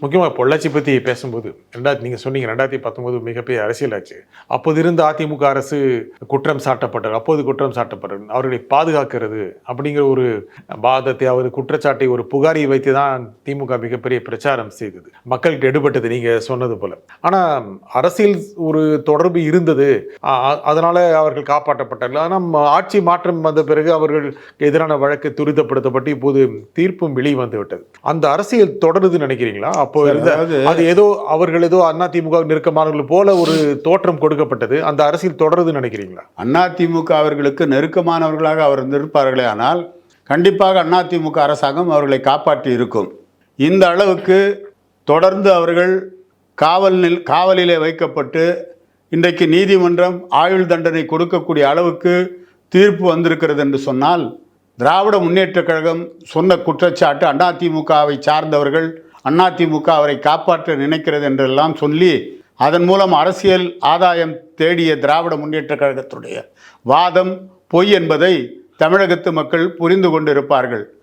முக்கியமாக பொள்ளாச்சி பற்றி பேசும்போது நீங்கள் சொன்னீங்க 2019 மிகப்பெரிய அரசியலாச்சு. அப்போது இருந்த அதிமுக அரசு குற்றம் சாட்டப்பட்டது. அப்போது குற்றம் சாட்டப்பட்டது. அவர்களை பாதுகாக்கிறது அப்படிங்கிற ஒரு வாதத்தை, அவர் குற்றச்சாட்டை, ஒரு புகாரை வைத்து தான் திமுக மிகப்பெரிய பிரச்சாரம் செய்தது. மக்களுக்கு எடுபட்டது நீங்கள் சொன்னது போல. ஆனால் அரசியல் ஒரு தொடர்பு இருந்தது, அதனால அவர்கள் காப்பாற்றப்பட்டார்கள். ஆனால் ஆட்சி மாற்றம் வந்த பிறகு அவர்கள் எதிரான வழக்கு துரிதப்படுத்தப்பட்டு இப்போது தீர்ப்பும் வெளிவந்து விட்டது. அந்த அரசியல் தொடருது நினைக்கிறீங்களா? அப்போ அது ஏதோ அவர்கள் ஏதோ அதிமுக நெருக்கமானவர்கள் போல ஒரு தோற்றம் கொடுக்கப்பட்டது. அந்த அரசியல் தொடருது நினைக்கிறீங்களா? அதிமுக அவர்களுக்கு நெருக்கமானவர்களாக அவர் இருப்பார்களே, ஆனால் கண்டிப்பாக அதிமுக அரசாங்கம் அவர்களை காப்பாற்றி இருக்கும். இந்த அளவுக்கு தொடர்ந்து அவர்கள் காவலிலே வைக்கப்பட்டு இன்றைக்கு நீதிமன்றம் ஆயுள் தண்டனை கொடுக்கக்கூடிய அளவுக்கு தீர்ப்பு வந்திருக்கிறது என்று சொன்னால், திராவிட முன்னேற்ற கழகம் சொன்ன குற்றச்சாட்டு அதிமுகவை சார்ந்தவர்கள் அதிமுக அவரை காப்பாற்ற நினைக்கிறது என்றெல்லாம் சொல்லி அதன் மூலம் அரசியல் ஆதாயம் தேடிய திராவிட முன்னேற்ற கழகத்துடைய வாதம் பொய் என்பதை தமிழகத்து மக்கள் புரிந்து கொண்டிருப்பார்கள்.